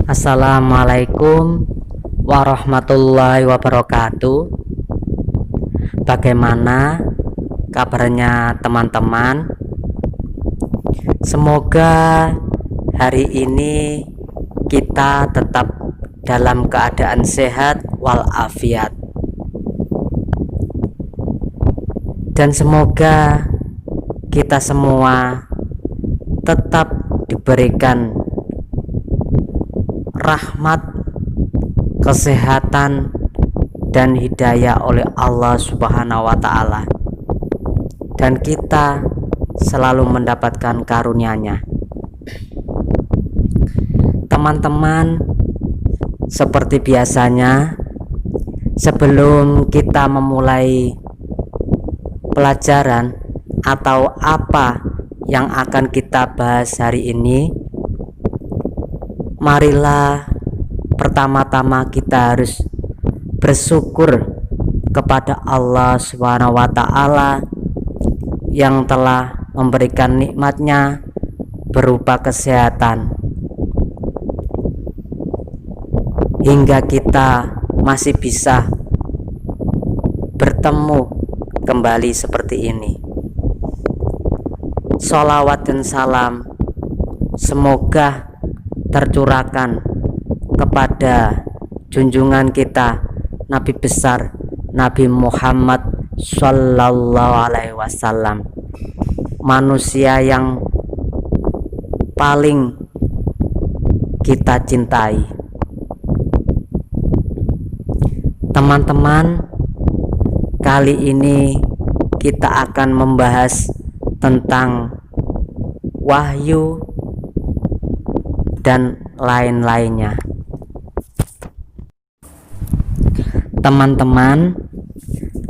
Assalamualaikum warahmatullahi wabarakatuh. Bagaimana kabarnya teman-teman? Semoga hari ini kita tetap dalam keadaan sehat walafiat, dan semoga kita semua tetap diberikan rahmat, kesehatan, dan hidayah oleh Allah Subhanahu wa Ta'ala, dan kita selalu mendapatkan karunia-Nya. Teman-teman, seperti biasanya, sebelum kita memulai pelajaran atau apa yang akan kita bahas hari ini, marilah pertama-tama kita harus bersyukur kepada Allah Subhanahu wa Ta'ala yang telah memberikan nikmatnya berupa kesehatan, hingga kita masih bisa bertemu kembali seperti ini. Sholawat dan salam semoga tercurahkan kepada junjungan kita Nabi besar Nabi Muhammad Sallallahu Alaihi Wasallam, manusia yang paling kita cintai. Teman-teman, kali ini kita akan membahas tentang wahyu dan lain-lainnya. Teman-teman,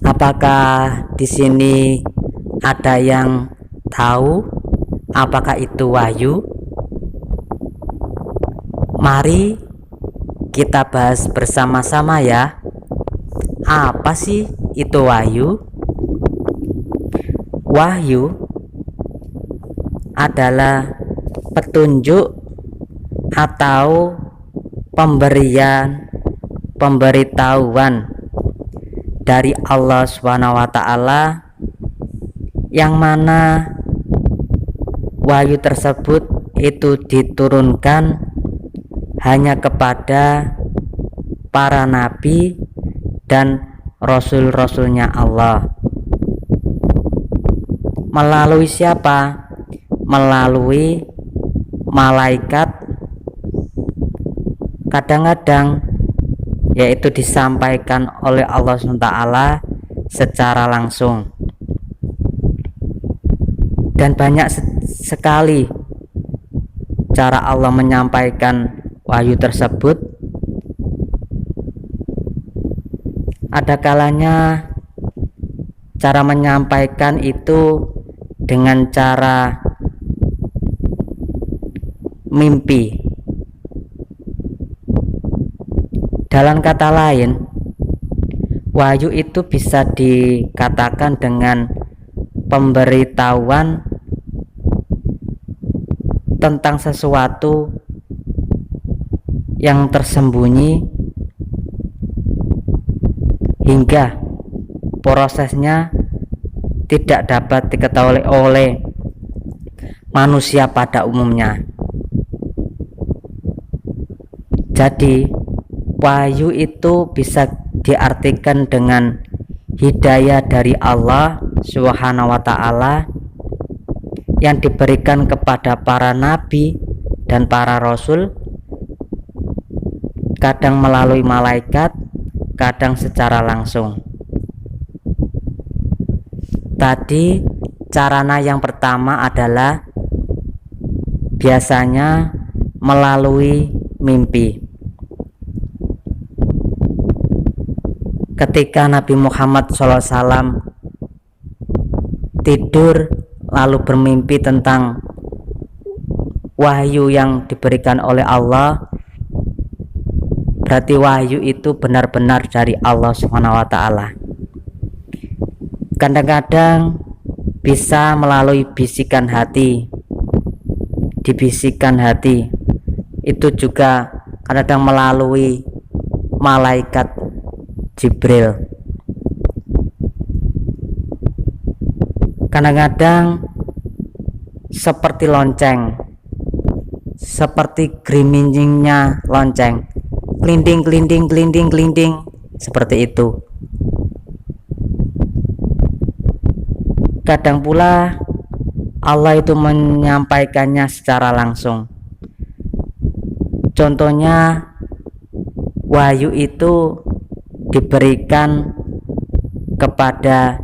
apakah di sini ada yang tahu apakah itu wahyu? Mari kita bahas bersama-sama ya. Apa sih itu wahyu? Wahyu adalah petunjuk atau pemberitahuan dari Allah Subhanahu wa Ta'ala, yang mana wahyu tersebut itu diturunkan hanya kepada para nabi dan rasul-rasulnya Allah. Melalui siapa? Melalui malaikat. Kadang-kadang yaitu disampaikan oleh Allah SWT secara langsung, dan banyak sekali cara Allah menyampaikan wahyu tersebut. Ada kalanya cara menyampaikan itu dengan cara mimpi. Dalam kata lain, wahyu itu bisa dikatakan dengan pemberitahuan tentang sesuatu yang tersembunyi, hingga prosesnya tidak dapat diketahui oleh manusia pada umumnya. Jadi wahyu itu bisa diartikan dengan hidayah dari Allah Subhanahu wa Ta'ala yang diberikan kepada para nabi dan para rasul, kadang melalui malaikat, kadang secara langsung. Tadi caranya yang pertama adalah biasanya melalui mimpi. Ketika Nabi Muhammad SAW tidur lalu bermimpi tentang wahyu yang diberikan oleh Allah, berarti wahyu itu benar-benar dari Allah Subhanahu wa Ta'ala. Kadang-kadang bisa melalui bisikan hati, dibisikkan hati. Itu juga kadang melalui malaikat Jibril. Kadang-kadang seperti lonceng, seperti geriminjingnya lonceng, kelinding kelinding kelinding kelinding, seperti itu. Kadang pula Allah itu menyampaikannya secara langsung. Contohnya, wahyu itu diberikan kepada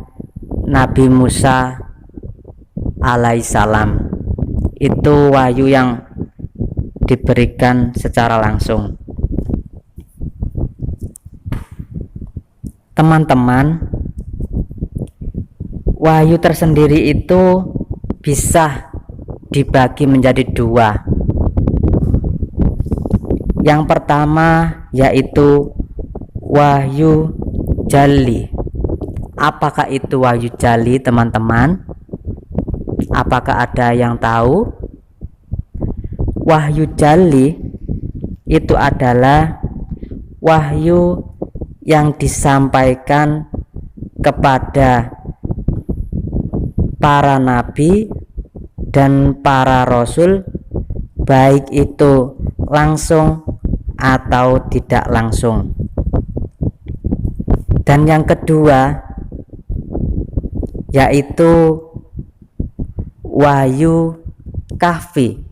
Nabi Musa alaihissalam. Itu wahyu yang diberikan secara langsung. Teman-teman, wahyu tersendiri itu bisa dibagi menjadi dua. Yang pertama yaitu wahyu jali. Apakah itu wahyu jali, teman-teman? Apakah ada yang tahu? Wahyu jali itu adalah wahyu yang disampaikan kepada para nabi dan para rasul, baik itu langsung atau tidak langsung. Dan yang kedua yaitu wahyu kahfi.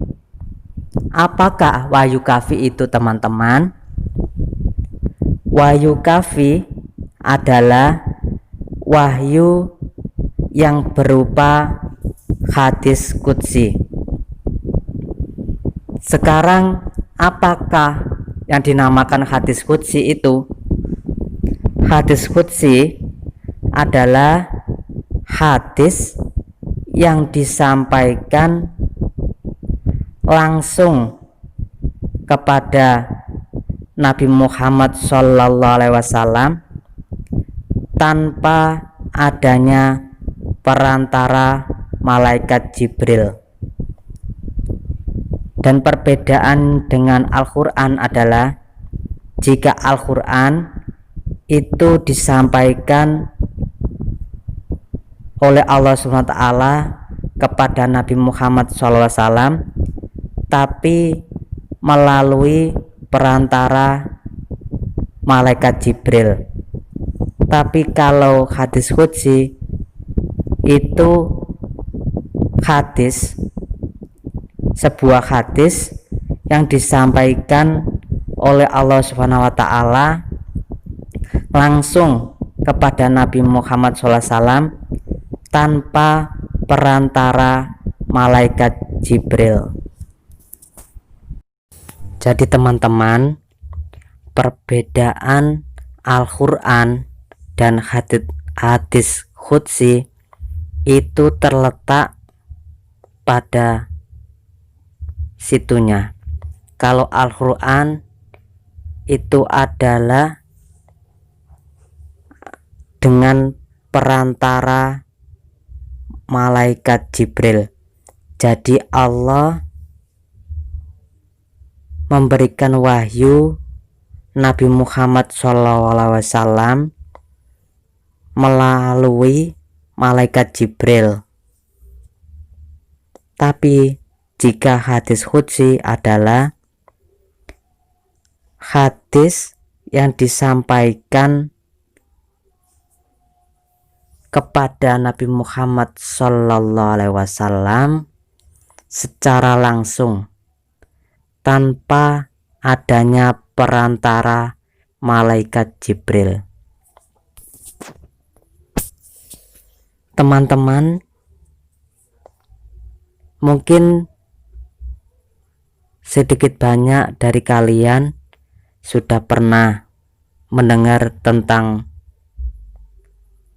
Apakah wahyu kahfi itu, teman-teman? Wahyu kahfi adalah wahyu yang berupa hadis qudsi. Sekarang apakah yang dinamakan hadis qudsi itu? Hadis qudsi adalah hadis yang disampaikan langsung kepada Nabi Muhammad SAW tanpa adanya perantara malaikat Jibril. Dan perbedaan dengan Al-Quran adalah jika Al-Quran itu disampaikan oleh Allah SWT kepada Nabi Muhammad SAW, tapi melalui perantara malaikat Jibril. Tapi kalau hadis qudsi itu hadis, sebuah hadis yang disampaikan oleh Allah Subhanahu wa Ta'ala langsung kepada Nabi Muhammad SAW tanpa perantara malaikat Jibril. Jadi teman-teman, perbedaan Al-Quran dan hadis qudsi itu terletak pada situnya. Kalau Al-Quran itu adalah dengan perantara malaikat Jibril. Jadi Allah memberikan wahyu Nabi Muhammad SAW melalui malaikat Jibril. Tapi jika hadis qudsi adalah hadis yang disampaikan kepada Nabi Muhammad SAW secara langsung tanpa adanya perantara malaikat Jibril. Teman-teman, mungkin sedikit banyak dari kalian sudah pernah mendengar tentang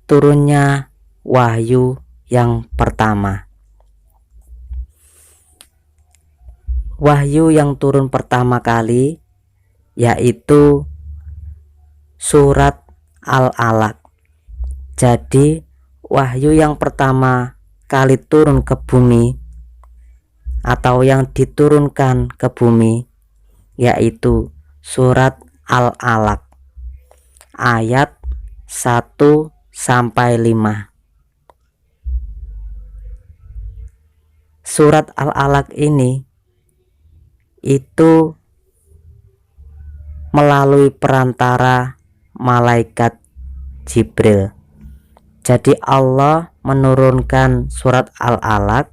turunnya wahyu yang pertama. Wahyu yang turun pertama kali yaitu surat Al-Alaq. Jadi wahyu yang pertama kali turun ke bumi atau yang diturunkan ke bumi yaitu surat Al-Alaq ayat 1 sampai 5. Surat Al-Alaq ini itu melalui perantara malaikat Jibril. Jadi Allah menurunkan surat Al-Alaq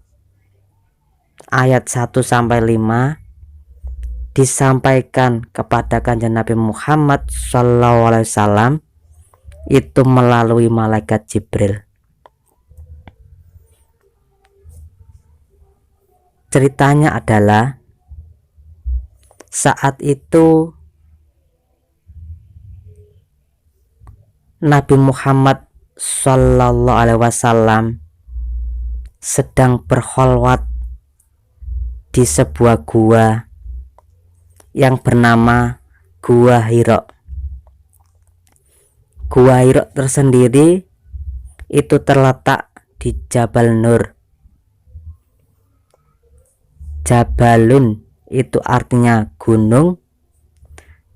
ayat 1 sampai 5 disampaikan kepada Kanjeng Nabi Muhammad SAW itu melalui malaikat Jibril. Ceritanya adalah saat itu Nabi Muhammad SAW sedang berkholwat di sebuah gua yang bernama Gua Hira. Gua Hira tersendiri itu terletak di Jabal Nur. Jabalun itu artinya gunung,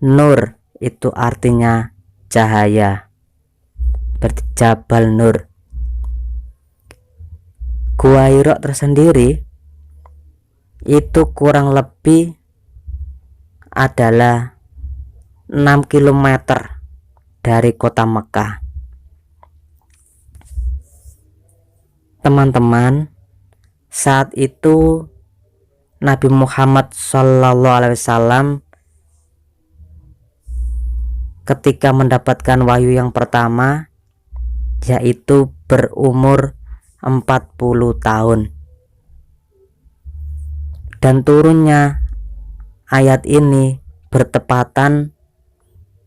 Nur itu artinya cahaya, berarti Jabal Nur. Gua Hira tersendiri itu kurang lebih adalah 6 km dari kota Mekah. Teman-teman, saat itu Nabi Muhammad SAW ketika mendapatkan wahyu yang pertama yaitu berumur 40 tahun, dan turunnya ayat ini bertepatan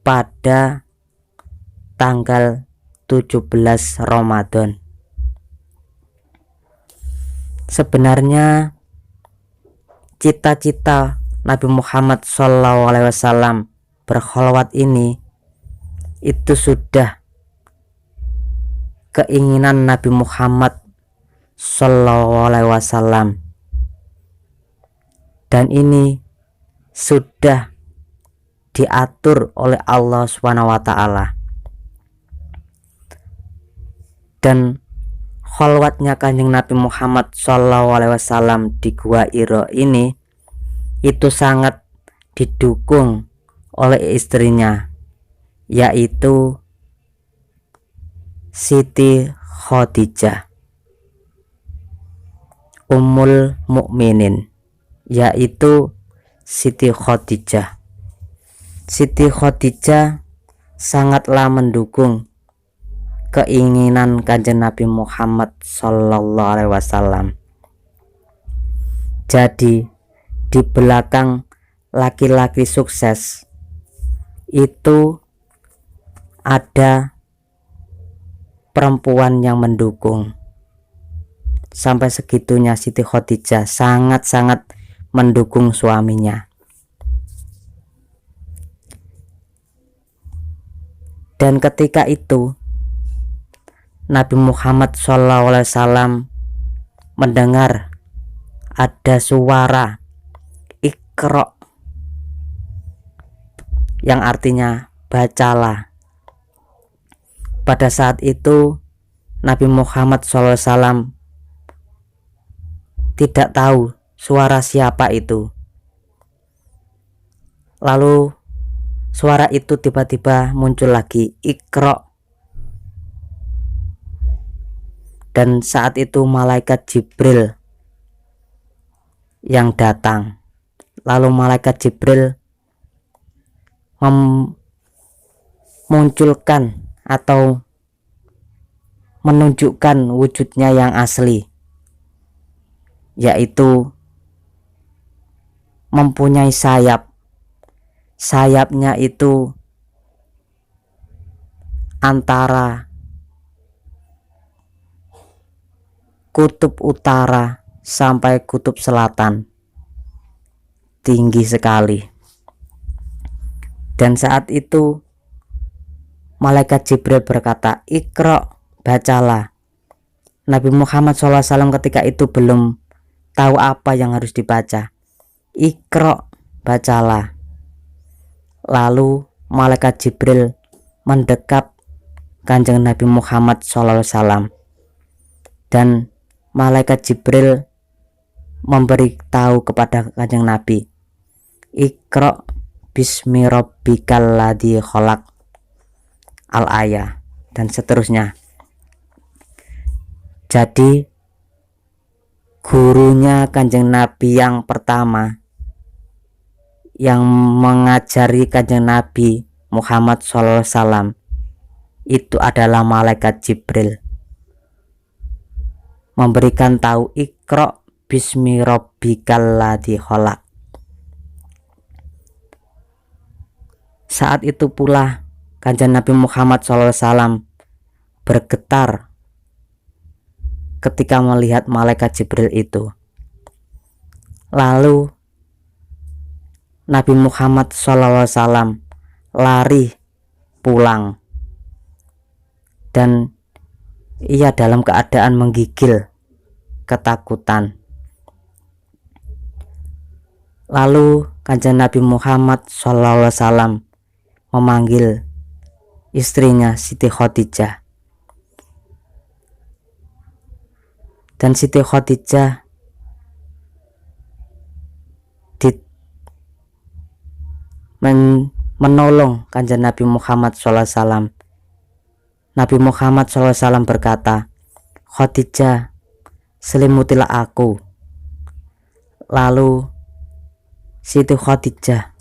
pada tanggal 17 Ramadan. Sebenarnya cita-cita Nabi Muhammad SAW berkholwat ini itu sudah keinginan Nabi Muhammad SAW, dan ini sudah diatur oleh Allah SWT. Dan kholwatnya Kanjeng Nabi Muhammad SAW di Gua Hira ini itu sangat didukung oleh istrinya, yaitu Siti Khadijah Ummul Mukminin, yaitu Siti Khadijah. Siti Khadijah sangatlah mendukung keinginan Kanjeng Nabi Muhammad SAW. Jadi di belakang laki-laki sukses itu ada perempuan yang mendukung. Sampai segitunya Siti Khadijah sangat-sangat mendukung suaminya. Dan ketika itu Nabi Muhammad SAW mendengar ada suara Iqra, yang artinya bacalah. Pada saat itu Nabi Muhammad SAW tidak tahu suara siapa itu. Lalu suara itu tiba-tiba muncul lagi, Iqra. Dan saat itu malaikat Jibril yang datang. Lalu malaikat Jibril memunculkan atau menunjukkan wujudnya yang asli, yaitu mempunyai sayap. Sayapnya itu antara kutub utara sampai kutub selatan, tinggi sekali. Dan saat itu malaikat Jibril berkata, Iqra, bacalah. Nabi Muhammad SAW ketika itu belum tahu apa yang harus dibaca. Iqra, bacalah. Lalu malaikat Jibril mendekap Kanjeng Nabi Muhammad SAW, dan malaikat Jibril memberitahu kepada Kanjeng Nabi, Iqra bismi rabbikal ladzi khalaq, al-ayah, dan seterusnya. Jadi gurunya Kanjeng Nabi yang pertama yang mengajari Kanjeng Nabi Muhammad SAW itu adalah malaikat Jibril, memberikan tahu Iqra bismi rabbikal ladzi khalaq. Saat itu pula Kanjeng Nabi Muhammad SAW bergetar ketika melihat malaikat Jibril itu. Lalu Nabi Muhammad SAW lari pulang, dan ia dalam keadaan menggigil ketakutan. Lalu Kanjeng Nabi Muhammad SAW memanggil istrinya Siti Khadijah, dan Siti Khadijah menolong Kanjeng Nabi Muhammad SAW. Nabi Muhammad SAW berkata, Khadijah, selimutilah aku. Lalu Siti Khadijah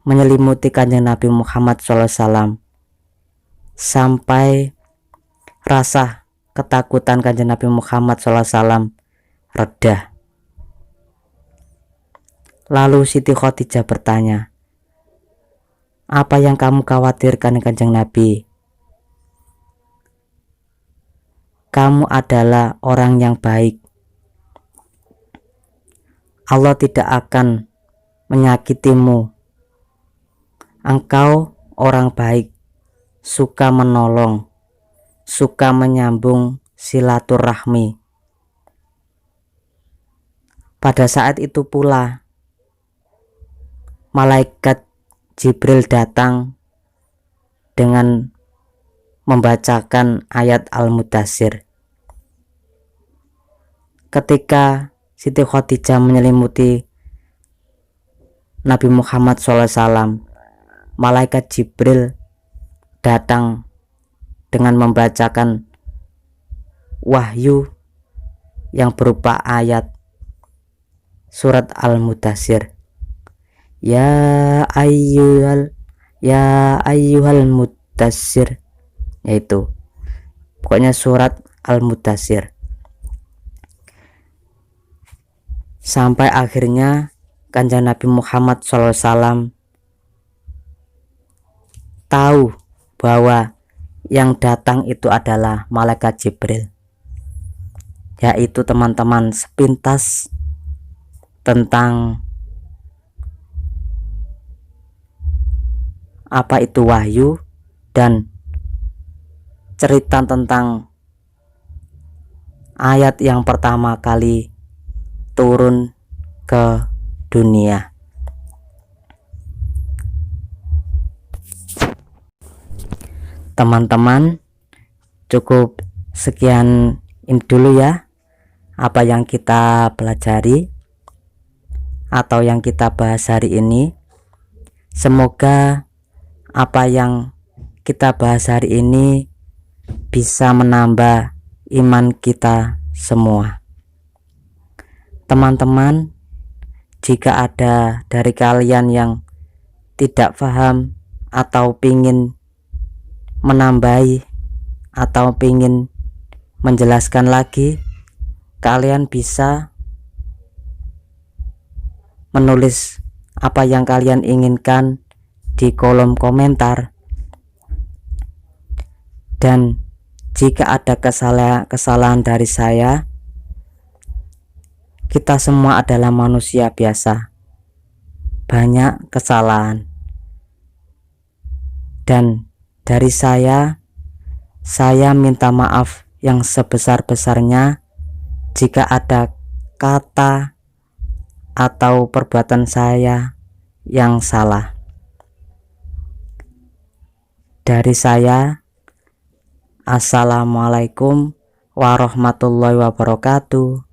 menyelimuti Kanjeng Nabi Muhammad SAW sampai rasa ketakutan Kanjeng Nabi Muhammad SAW reda. Lalu Siti Khadijah bertanya, apa yang kamu khawatirkan, Kanjeng Nabi? Kamu adalah orang yang baik. Allah tidak akan menyakitimu. Engkau orang baik, suka menolong, suka menyambung silaturahmi. Pada saat itu pula malaikat Jibril datang dengan membacakan ayat Al-Mudaththir. Ketika Siti Khadijah menyelimuti Nabi Muhammad SAW, malaikat Jibril datang dengan membacakan wahyu yang berupa ayat surat Al-Mudaththir. Ya ayyuhal mudaththir, yaitu pokoknya surat Al-Mudaththir. Sampai akhirnya Kanjeng Nabi Muhammad SAW tahu bahwa yang datang itu adalah malaikat Jibril, yaitu teman-teman sepintas tentang apa itu wahyu dan cerita tentang ayat yang pertama kali turun ke dunia. Teman-teman, cukup sekian ini dulu ya, apa yang kita pelajari atau yang kita bahas hari ini. Semoga apa yang kita bahas hari ini bisa menambah iman kita semua. Teman-teman, jika ada dari kalian yang tidak paham atau pingin menambahi atau pingin menjelaskan lagi, kalian bisa menulis apa yang kalian inginkan di kolom komentar. Dan jika ada kesalahan dari saya, kita semua adalah manusia biasa, banyak kesalahan. Dan dari saya minta maaf yang sebesar-besarnya jika ada kata atau perbuatan saya yang salah. dari saya. Assalamualaikum warahmatullahi wabarakatuh.